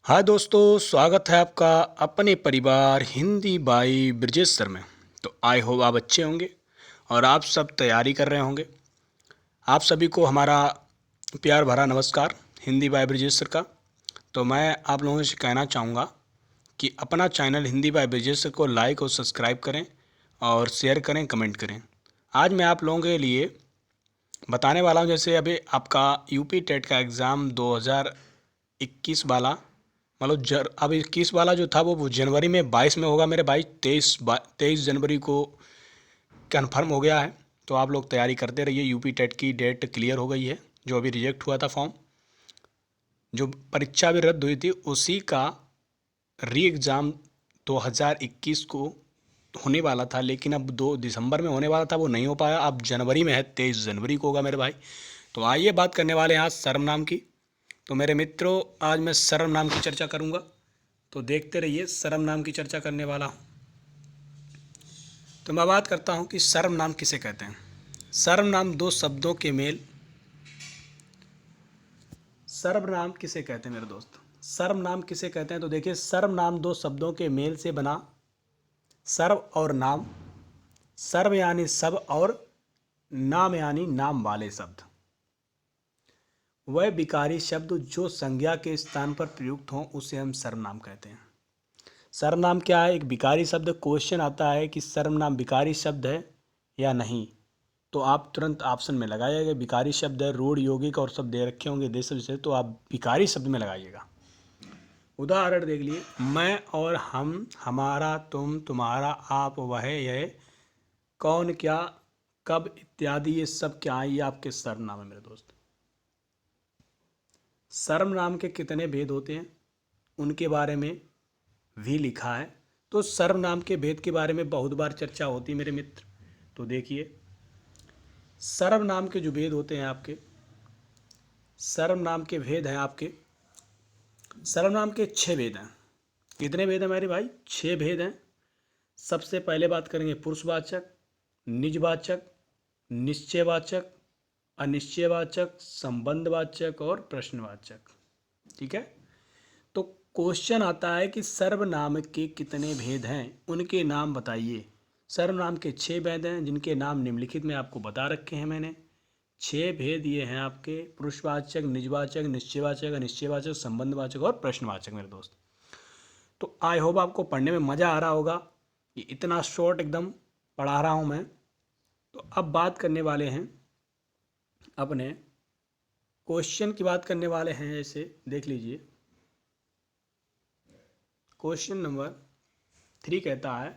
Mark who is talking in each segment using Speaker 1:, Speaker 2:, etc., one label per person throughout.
Speaker 1: हाय दोस्तों, स्वागत है आपका अपने परिवार हिंदी बाई ब्रजेश सर में। तो आई होप आप अच्छे होंगे और आप सब तैयारी कर रहे होंगे। आप सभी को हमारा प्यार भरा नमस्कार हिंदी बाई ब्रजेश सर का। तो मैं आप लोगों से कहना चाहूँगा कि अपना channel Hindi by Brajesh sir को लाइक और सब्सक्राइब करें और शेयर करें, कमेंट करें। आज मैं आप लोगों के लिए बताने वाला हूँ, जैसे अभी आपका यूपी टेट का एग्ज़ाम 2021 वाला, मतलब अब 21 वाला जो था वो जनवरी में 22 में होगा मेरे भाई। 23 जनवरी को कन्फर्म हो गया है। तो आप लोग तैयारी करते रहिए। यूपी टेट की डेट क्लियर हो गई है। जो अभी रिजेक्ट हुआ था फॉर्म, जो परीक्षा भी रद्द हुई थी, उसी का री एग्ज़ाम 2021 को होने वाला था, लेकिन अब 2 दिसंबर में होने वाला था, वो नहीं हो पाया। अब जनवरी में है, 23 जनवरी को होगा मेरे भाई। तो आइए बात करने वाले हैं आज सर्वनाम की। तो मेरे मित्रों, आज मैं सर्वनाम की चर्चा करूंगा, तो देखते रहिए। सर्वनाम की चर्चा करने वाला हूँ। तो मैं बात करता हूँ कि सर्वनाम किसे कहते हैं। सर्वनाम दो शब्दों के मेल। सर्वनाम किसे कहते हैं मेरे दोस्त? सर्वनाम किसे कहते हैं? तो देखिए, सर्वनाम दो शब्दों के मेल से बना। सर्व और नाम। सर्व यानी सब और नाम यानी नाम वाले शब्द। वह विकारी शब्द जो संज्ञा के स्थान पर प्रयुक्त हों उसे हम सर्वनाम कहते हैं। सर्वनाम क्या है? एक विकारी शब्द। क्वेश्चन आता है कि सर्वनाम विकारी शब्द है या नहीं, तो आप तुरंत ऑप्शन में लगाइएगा विकारी शब्द है। रूढ़, यौगिक और सब दे रखे होंगे देश विशेष, तो आप विकारी शब्द में लगाइएगा। उदाहरण देख लिए, मैं और हम, हमारा, तुम, तुम्हारा, आप, वह, यह, कौन, क्या, कब इत्यादि, ये सब क्या है? ये आपके सर्वनाम है मेरे दोस्त। सर्वनाम के कितने भेद होते हैं उनके बारे में भी लिखा है। तो सर्वनाम के भेद के बारे में बहुत बार चर्चा होती है मेरे मित्र। तो देखिए, सर्वनाम के जो भेद होते हैं आपके, सर्वनाम के भेद हैं आपके। सर्वनाम के 6 भेद हैं। कितने भेद हैं मेरे भाई? 6 भेद हैं। सबसे पहले बात करेंगे पुरुषवाचक, निजवाचक, निश्चयवाचक, अनिश्चयवाचक, संबंधवाचक और प्रश्नवाचक। ठीक है। तो क्वेश्चन आता है कि सर्वनाम के कितने भेद हैं, उनके नाम बताइए। सर्वनाम के 6 भेद हैं, जिनके नाम निम्नलिखित में आपको बता रखे हैं मैंने। 6 भेद ये हैं आपके: पुरुषवाचक, निजवाचक, निश्चयवाचक, अनिश्चयवाचक, संबंधवाचक और प्रश्नवाचक मेरे दोस्त। तो आई होप आपको पढ़ने में मज़ा आ रहा होगा। ये इतना शॉर्ट एकदम पढ़ा रहा हूँ मैं। तो अब बात करने वाले हैं अपने क्वेश्चन की, बात करने वाले हैं। जैसे देख लीजिए, क्वेश्चन नंबर 3 कहता है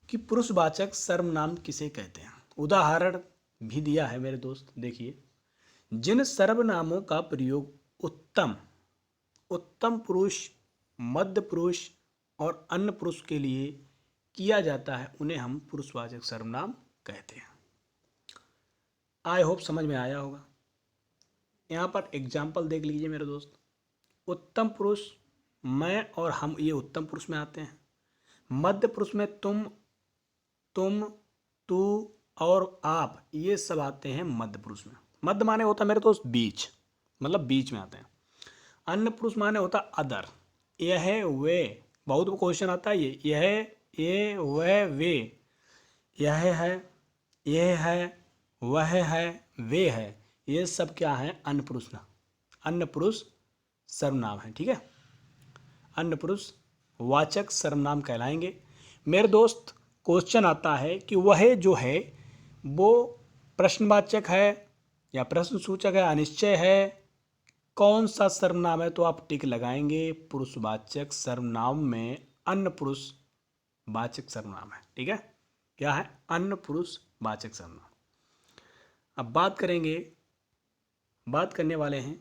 Speaker 1: कि पुरुषवाचक सर्वनाम किसे कहते हैं। उदाहरण भी दिया है मेरे दोस्त। देखिए, जिन सर्वनामों का प्रयोग उत्तम, उत्तम पुरुष, मध्य पुरुष और अन्य पुरुष के लिए किया जाता है, उन्हें हम पुरुषवाचक सर्वनाम कहते हैं। आई होप समझ में आया होगा। यहाँ पर एग्जाम्पल देख लीजिए मेरे दोस्त। उत्तम पुरुष, मैं और हम, ये उत्तम पुरुष में आते हैं। मध्य पुरुष में तुम, तू और आप, ये सब आते हैं मध्य पुरुष में। मध्य माने होता है मेरे दोस्त बीच, मतलब बीच में आते हैं। अन्य पुरुष माने होता अदर। यह, वे, बहुत क्वेश्चन आता है यह, ये, वह, वे। यह है, यह है, वह है, वे है, ये सब क्या है? अन्य पुरुष ना, अन्य पुरुष सर्वनाम है। ठीक है। अन्य पुरुष वाचक सर्वनाम कहलाएंगे मेरे दोस्त। क्वेश्चन आता है कि वह जो है वो प्रश्नवाचक है या प्रश्न सूचक है, अनिश्चय है, कौन सा सर्वनाम है? तो आप टिक लगाएंगे। पुरुषवाचक सर्वनाम में अन्य पुरुष वाचक सर्वनाम है। ठीक है। क्या है? अन्य पुरुष वाचक सर्वनाम। अब बात करेंगे, बात करने वाले हैं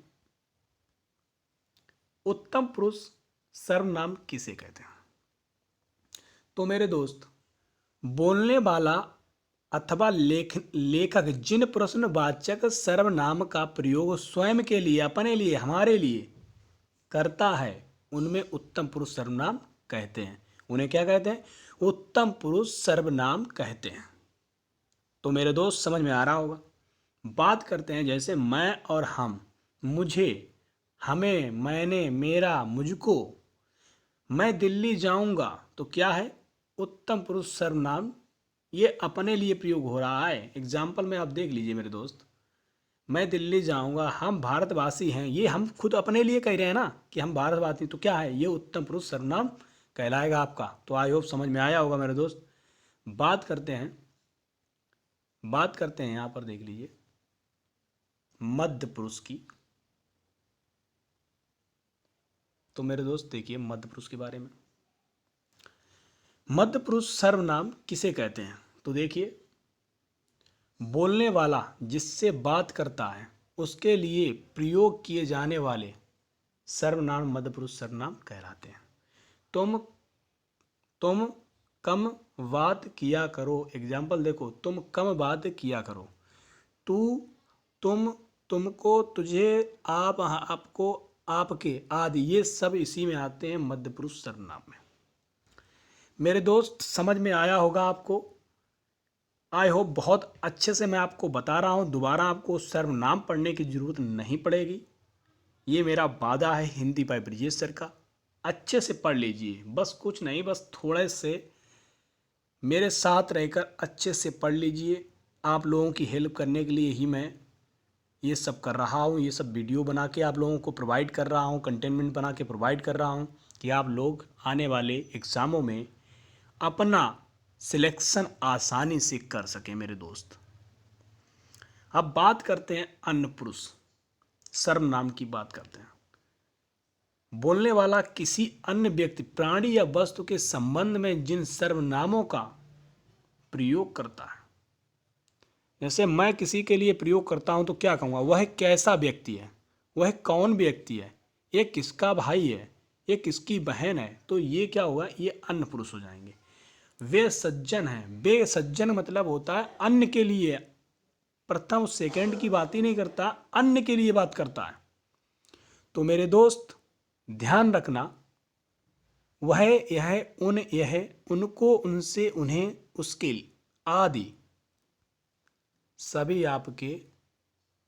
Speaker 1: उत्तम पुरुष सर्वनाम किसे कहते हैं। तो मेरे दोस्त, बोलने वाला अथवा लेखक जिन प्रश्नवाचक सर्वनाम का प्रयोग स्वयं के लिए, अपने लिए, हमारे लिए करता है, उनमें उत्तम पुरुष सर्वनाम कहते हैं। उन्हें क्या कहते हैं? उत्तम पुरुष सर्वनाम कहते हैं। तो मेरे दोस्त समझ में आ रहा होगा। बात करते हैं जैसे मैं और हम, मुझे, हमें, मैंने, मेरा, मुझको। मैं दिल्ली जाऊंगा तो क्या है? उत्तम पुरुष सर्वनाम। ये अपने लिए प्रयोग हो रहा है। एग्जाम्पल में आप देख लीजिए मेरे दोस्त। मैं दिल्ली जाऊंगा, हम भारतवासी हैं, ये हम खुद अपने लिए कह रहे हैं ना कि हम भारतवासी, तो क्या है? ये उत्तम पुरुष सर्वनाम कहलाएगा आपका। तो आई होप समझ में आया होगा मेरे दोस्त। बात करते हैं, यहाँ पर देख लीजिए मध्य पुरुष की। तो मेरे दोस्त देखिए मध्य पुरुष के बारे में। मध्य पुरुष सर्वनाम किसे कहते हैं? तो देखिए, बोलने वाला जिससे बात करता है उसके लिए प्रयोग किए जाने वाले सर्वनाम मध्य पुरुष सर्वनाम कहलाते हैं। तुम कम बात किया करो। एग्जाम्पल देखो, तुम कम बात किया करो। तू, तुम, तुमको, तुझे, आप, आपको, आपके आदि, ये सब इसी में आते हैं मध्य पुरुष सर्वनाम में। मेरे दोस्त समझ में आया होगा आपको। आई होप बहुत अच्छे से मैं आपको बता रहा हूँ। दोबारा आपको सर्वनाम पढ़ने की ज़रूरत नहीं पड़ेगी। ये मेरा वादा है हिंदी बाय ब्रिजेश सर का। अच्छे से पढ़ लीजिए, बस कुछ नहीं, बस थोड़े से मेरे साथ रहकर अच्छे से पढ़ लीजिए। आप लोगों की हेल्प करने के लिए ही मैं ये सब कर रहा हूँ। ये सब वीडियो बना के आप लोगों को प्रोवाइड कर रहा हूँ, कंटेनमेंट बना के प्रोवाइड कर रहा हूँ कि आप लोग आने वाले एग्ज़ामों में अपना सिलेक्शन आसानी से कर सकें मेरे दोस्त। अब बात करते हैं अन्य पुरुष सर्वनाम की बात करते हैं। बोलने वाला किसी अन्य व्यक्ति, प्राणी या वस्तु के संबंध में जिन सर्वनामों का प्रयोग करता है। जैसे मैं किसी के लिए प्रयोग करता हूं तो क्या कहूँगा? वह कैसा व्यक्ति है, वह कौन व्यक्ति है, ये किसका भाई है, ये किसकी बहन है, तो ये क्या होगा? ये अन्य पुरुष हो जाएंगे। वे सज्जन हैं। वे सज्जन मतलब होता है अन्य के लिए, प्रथम सेकंड की बात ही नहीं करता, अन्य के लिए बात करता है। तो मेरे दोस्त ध्यान रखना, वह, यह, उन, यह, उनको, उनसे, उन्हें, उसके आदि सभी आपके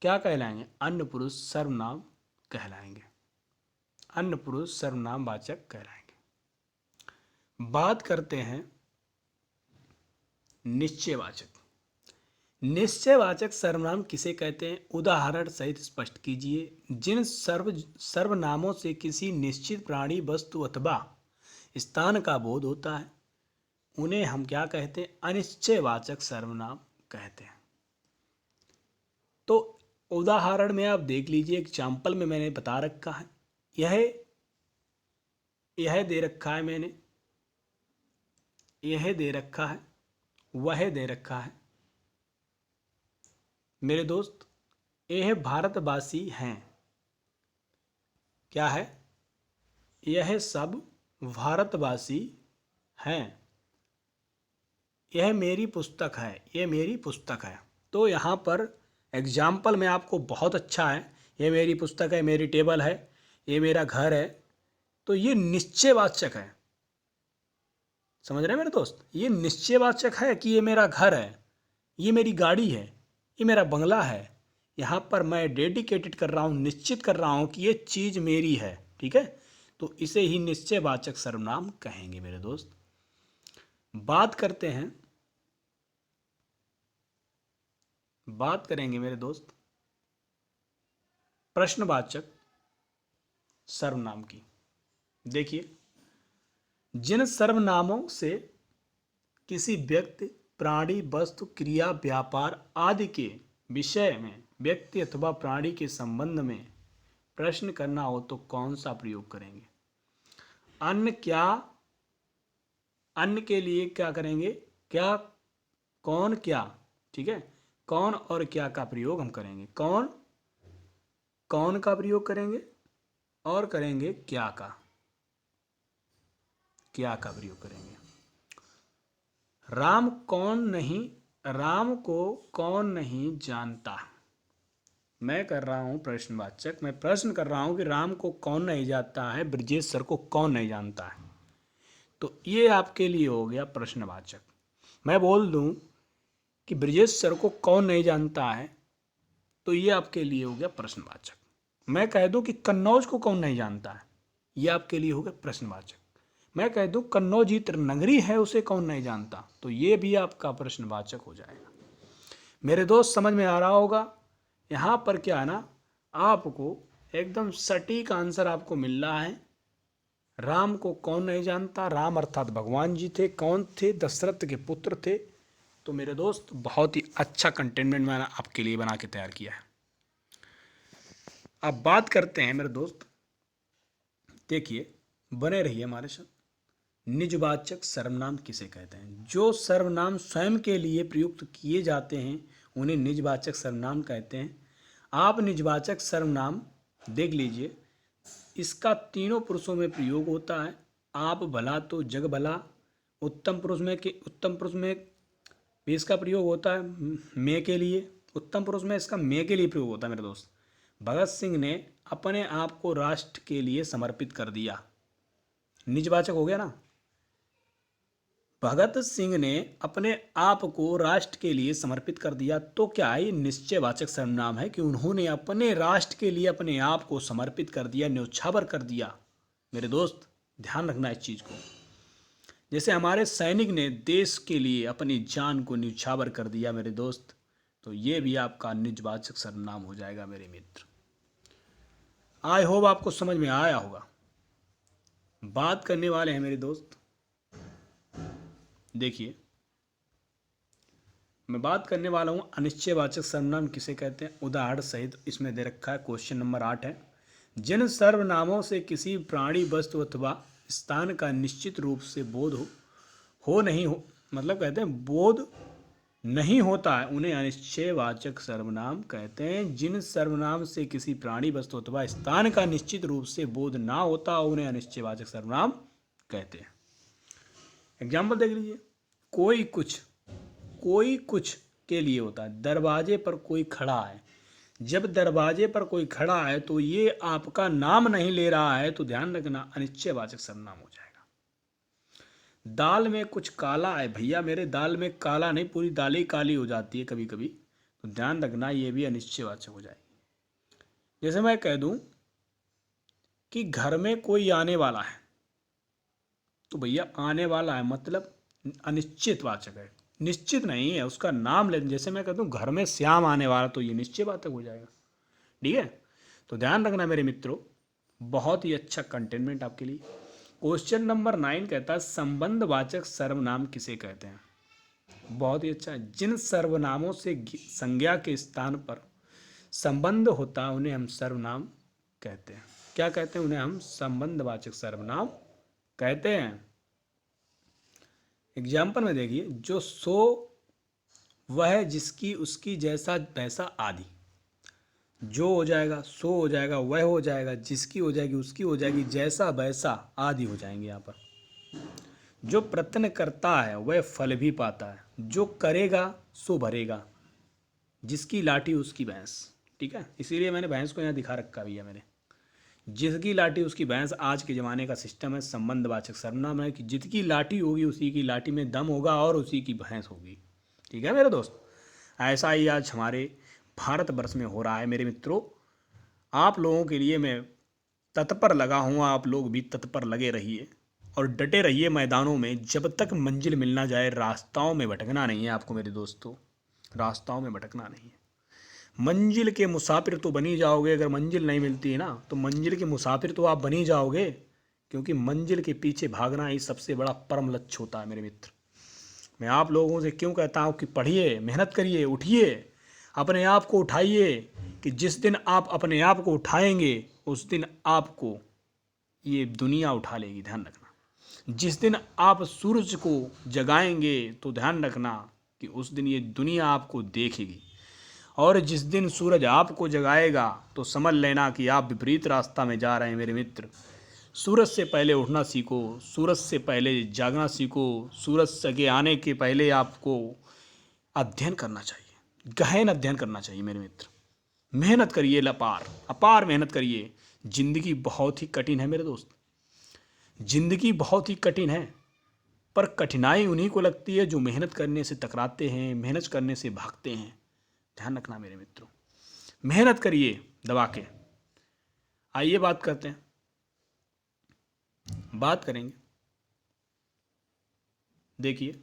Speaker 1: क्या कहलाएंगे? अन्य पुरुष सर्वनाम कहलाएंगे। अन्य पुरुष सर्वनाम वाचक कहलाएंगे। बात करते हैं निश्चयवाचक। निश्चयवाचक सर्वनाम किसे कहते हैं? उदाहरण सहित स्पष्ट कीजिए। जिन सर्वनामों से किसी निश्चित प्राणी, वस्तु अथवा स्थान का बोध होता है उन्हें हम क्या कहते हैं? अनिश्चयवाचक सर्वनाम कहते हैं। तो उदाहरण में आप देख लीजिए, एग्जाम्पल में मैंने बता रखा है। यह दे रखा है मैंने, यह दे रखा है, वह दे रखा है। मेरे दोस्त यह भारतवासी हैं। क्या है? यह सब भारतवासी हैं। यह मेरी पुस्तक है, यह मेरी पुस्तक है। तो यहाँ पर एग्जाम्पल में आपको बहुत अच्छा है। ये मेरी पुस्तक है, मेरी टेबल है, ये मेरा घर है। तो ये निश्चयवाचक है। समझ रहे हैं मेरे दोस्त? ये निश्चयवाचक है कि ये मेरा घर है, ये मेरी गाड़ी है, ये मेरा बंगला है। यहाँ पर मैं डेडिकेटेड कर रहा हूँ, निश्चित कर रहा हूँ कि ये चीज़ मेरी है। ठीक है, तो इसे ही निश्चयवाचक सर्वनाम कहेंगे मेरे दोस्त। बात करेंगे मेरे दोस्त प्रश्नवाचक सर्वनाम की। देखिए, जिन सर्वनामों से किसी व्यक्ति, प्राणी, वस्तु, क्रिया, व्यापार आदि के विषय में व्यक्ति अथवा प्राणी के संबंध में प्रश्न करना हो तो कौन सा प्रयोग करेंगे? अन्य के लिए क्या करेंगे? क्या, कौन, क्या। ठीक है, कौन और क्या का प्रयोग हम करेंगे। कौन का प्रयोग करेंगे और करेंगे क्या का प्रयोग करेंगे। राम को कौन नहीं जानता। मैं कर रहा हूं प्रश्नवाचक, मैं प्रश्न कर रहा हूं कि राम को कौन नहीं जानता है, ब्रजेश सर को कौन नहीं जानता है। तो ये आपके लिए हो गया प्रश्नवाचक। मैं बोल दूं कि ब्रजेश सर को कौन नहीं जानता है, तो ये आपके लिए हो गया प्रश्नवाचक। मैं कह दूं कि कन्नौज को कौन नहीं जानता है, ये आपके लिए होगा प्रश्नवाचक। मैं कह दूं कन्नौज ही नगरी है, उसे कौन नहीं जानता, तो ये भी आपका प्रश्नवाचक हो जाएगा। मेरे दोस्त समझ में आ रहा होगा। यहाँ पर क्या है ना, आपको एकदम सटीक आंसर आपको मिल रहा है। राम को कौन नहीं जानता, राम अर्थात भगवान जी थे। कौन थे? दशरथ के पुत्र थे। तो मेरे दोस्त बहुत ही अच्छा कंटेनमेंट मैंने आपके लिए बना के तैयार किया है। अब बात करते हैं मेरे दोस्त, देखिए बने रहिए हमारे साथ। निजवाचक सर्वनाम किसे कहते हैं? जो सर्वनाम स्वयं के लिए प्रयुक्त किए जाते हैं उन्हें निजवाचक सर्वनाम कहते हैं। आप निजवाचक सर्वनाम देख लीजिए, इसका तीनों पुरुषों में प्रयोग होता है। आप भला तो जग भला, उत्तम पुरुष में भी इसका प्रयोग होता है मैं के लिए। उत्तम पुरुष में इसका मैं के लिए प्रयोग होता है मेरे दोस्त। भगत सिंह ने अपने आप को राष्ट्र के लिए समर्पित कर दिया, निजवाचक हो गया ना। भगत सिंह ने अपने आप को राष्ट्र के लिए समर्पित कर दिया, तो क्या है? निश्चयवाचक सर्वनाम है कि उन्होंने अपने राष्ट्र के लिए अपने आप को समर्पित कर दिया, न्यौछावर कर दिया। मेरे दोस्त ध्यान रखना इस चीज़ को। जैसे हमारे सैनिक ने देश के लिए अपनी जान को न्यौछावर कर दिया मेरे दोस्त, तो ये भी आपका निजवाचक सर्वनाम हो जाएगा मेरे मित्र। आई होप आपको समझ में आया होगा। बात करने वाले हैं मेरे दोस्त, देखिए मैं बात करने वाला हूँ अनिश्चयवाचक सर्वनाम किसे कहते हैं। उदाहरण सहित इसमें दे रखा है। क्वेश्चन नंबर 8 है, जिन सर्वनामों से किसी प्राणी, वस्तु अथवा स्थान का निश्चित रूप से बोध हो नहीं हो, मतलब कहते हैं बोध नहीं होता है, उन्हें अनिश्चयवाचक सर्वनाम कहते हैं। जिन सर्वनाम से किसी प्राणी, वस्तु अथवा स्थान का निश्चित रूप से बोध ना होता, उन्हें अनिश्चयवाचक सर्वनाम कहते हैं। एग्जाम्पल देख लीजिए। कोई कुछ के लिए होता है। दरवाजे पर कोई खड़ा है, जब दरवाजे पर कोई खड़ा है तो ये आपका नाम नहीं ले रहा है, तो ध्यान रखना अनिश्चयवाचक सर्वनाम हो जाएगा। दाल में कुछ काला है, भैया मेरे दाल में काला नहीं, पूरी दाल ही काली हो जाती है कभी कभी, तो ध्यान रखना ये भी अनिश्चयवाचक हो जाएगी। जैसे मैं कह दूं कि घर में कोई आने वाला है, तो भैया आने वाला है मतलब अनिश्चितवाचक है, निश्चित नहीं है, उसका नाम ले। जैसे मैं कहता हूँ घर में श्याम आने वाला, तो ये निश्चयवाचक हो जाएगा। ठीक है, तो ध्यान रखना मेरे मित्रों, बहुत ही अच्छा कंटेनमेंट आपके लिए। क्वेश्चन नंबर 9 कहता है संबंधवाचक सर्वनाम किसे कहते हैं। बहुत ही अच्छा है। जिन सर्वनामों से संज्ञा के स्थान पर संबंध होता है उन्हें हम सर्वनाम कहते हैं। क्या कहते हैं? उन्हें हम संबंधवाचक सर्वनाम कहते हैं। एग्जाम्पल में देखिए, जो सो वह, जिसकी, उसकी, जैसा, वैसा आदि। जो हो जाएगा, सो हो जाएगा, वह हो जाएगा, जिसकी हो जाएगी, उसकी हो जाएगी, जैसा वैसा आदि हो जाएंगे यहाँ पर। जो प्रयत्न करता है वह फल भी पाता है, जो करेगा सो भरेगा, जिसकी लाठी उसकी भैंस। ठीक है, इसीलिए मैंने भैंस को यहाँ दिखा रखा भैया मैंने। जिसकी लाठी उसकी भैंस आज के ज़माने का सिस्टम है, संबंधवाचक सर्वनाम है कि जिसकी लाठी होगी उसी की लाठी में दम होगा और उसी की भैंस होगी। ठीक है मेरे दोस्त, ऐसा ही आज हमारे भारतवर्ष में हो रहा है मेरे मित्रों। आप लोगों के लिए मैं तत्पर लगा हूँ, आप लोग भी तत्पर लगे रहिए और डटे रहिए मैदानों में जब तक मंजिल मिल ना जाए। रास्ताओं में भटकना नहीं है आपको मेरे दोस्तों, रास्ताओं में भटकना नहीं है। मंजिल के मुसाफिर तो बनी जाओगे, अगर मंजिल नहीं मिलती है ना तो मंजिल के मुसाफिर तो आप बनी जाओगे, क्योंकि मंजिल के पीछे भागना ही सबसे बड़ा परम लक्ष्य होता है मेरे मित्र। मैं आप लोगों से क्यों कहता हूँ कि पढ़िए, मेहनत करिए, उठिए, अपने आप को उठाइए, कि जिस दिन आप अपने आप को उठाएंगे उस दिन आपको ये दुनिया उठा लेगी। ध्यान रखना, जिस दिन आप सूरज को जगाएंगे तो ध्यान रखना कि उस दिन ये दुनिया आपको देखेगी, और जिस दिन सूरज आपको जगाएगा तो समझ लेना कि आप विपरीत रास्ता में जा रहे हैं मेरे मित्र। सूरज से पहले उठना सीखो, सूरज से पहले जागना सीखो, सूरज से आने के पहले आपको अध्ययन करना चाहिए, गहन अध्ययन करना चाहिए मेरे मित्र। मेहनत करिए, अपार मेहनत करिए। जिंदगी बहुत ही कठिन है मेरे दोस्त, जिंदगी बहुत ही कठिन है, पर कठिनाई उन्हीं को लगती है जो मेहनत करने से टकराते हैं, मेहनत करने से भागते हैं। ध्यान रखना मेरे मित्रों, मेहनत करिए दबा के, आइए बात करते हैं, बात करेंगे। देखिए,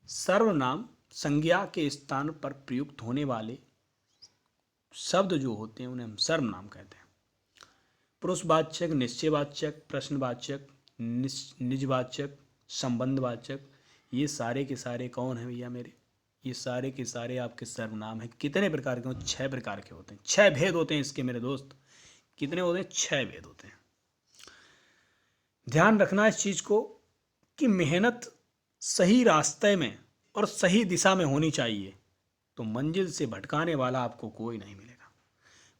Speaker 1: सर्वनाम संज्ञा के स्थान पर प्रयुक्त होने वाले शब्द जो होते हैं उन्हें हम सर्वनाम कहते हैं। पुरुषवाचक, निश्चयवाचक, प्रश्नवाचक, निजवाचक, संबंधवाचक, ये सारे के सारे कौन हैं भैया मेरे? ये सारे के सारे आपके सर्वनाम हैं। कितने प्रकार के? 6 प्रकार के होते हैं। 6 भेद होते हैं इसके मेरे दोस्त। कितने होते हैं? 6 भेद होते हैं। ध्यान रखना इस चीज को कि मेहनत सही रास्ते में और सही दिशा में होनी चाहिए, तो मंजिल से भटकाने वाला आपको कोई नहीं मिलेगा।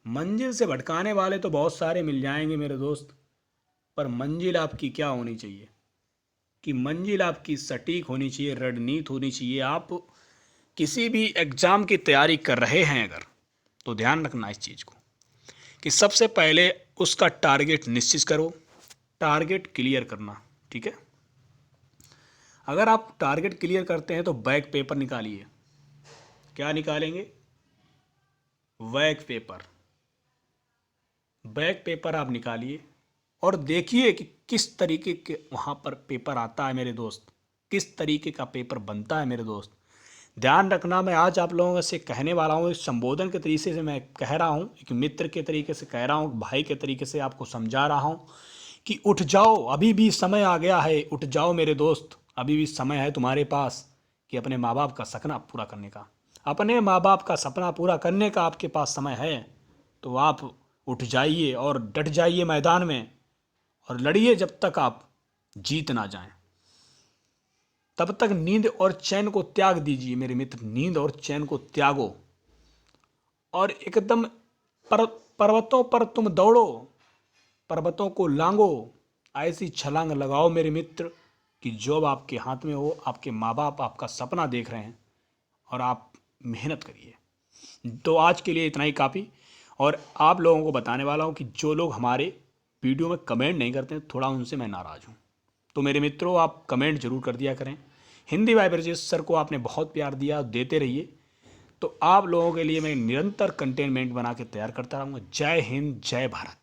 Speaker 1: मंजिल से भटकाने वाले तो बहुत सारे मिल जाएंगे मेरे दोस्त, पर मंजिल आपकी क्या होनी चाहिए कि मंजिल आपकी सटीक होनी चाहिए, रणनीति होनी चाहिए। आप किसी भी एग्जाम की तैयारी कर रहे हैं अगर, तो ध्यान रखना इस चीज़ को कि सबसे पहले उसका टारगेट निश्चित करो। टारगेट क्लियर करना, ठीक है। अगर आप टारगेट क्लियर करते हैं तो बैक पेपर निकालिए। क्या निकालेंगे? Back paper. बैक पेपर आप निकालिए और देखिए कि किस तरीके के वहाँ पर पेपर आता है मेरे दोस्त, किस तरीके का पेपर बनता है मेरे दोस्त। ध्यान रखना, मैं आज आप लोगों से कहने वाला हूँ, इस संबोधन के तरीके से मैं कह रहा हूँ, एक मित्र के तरीके से कह रहा हूँ, भाई के तरीके से आपको समझा रहा हूँ कि उठ जाओ, अभी भी समय आ गया है। उठ जाओ मेरे दोस्त, अभी भी समय है तुम्हारे पास कि अपने माँ बाप का सपना पूरा करने का। अपने माँ बाप का सपना पूरा करने का आपके पास समय है, तो आप उठ जाइए और डट जाइए मैदान में और लड़िए जब तक आप जीत ना जाएं। तब तक नींद और चैन को त्याग दीजिए मेरे मित्र, नींद और चैन को त्यागो और एकदम पर्वतों पर तुम दौड़ो, पर्वतों को लांगो, ऐसी छलांग लगाओ मेरे मित्र कि जॉब आपके हाथ में हो, आपके माँ बाप आपका सपना देख रहे हैं और आप मेहनत करिए। तो आज के लिए इतना ही काफ़ी। और आप लोगों को बताने वाला हूँ कि जो लोग हमारे वीडियो में कमेंट नहीं करते हैं, थोड़ा उनसे मैं नाराज़ हूँ। तो मेरे मित्रों, आप कमेंट जरूर कर दिया करें। हिंदी बाय ब्रजेश सर को आपने बहुत प्यार दिया, देते रहिए। तो आप लोगों के लिए मैं निरंतर कंटेनमेंट बना के तैयार करता रहूँगा। जय हिंद, जय भारत।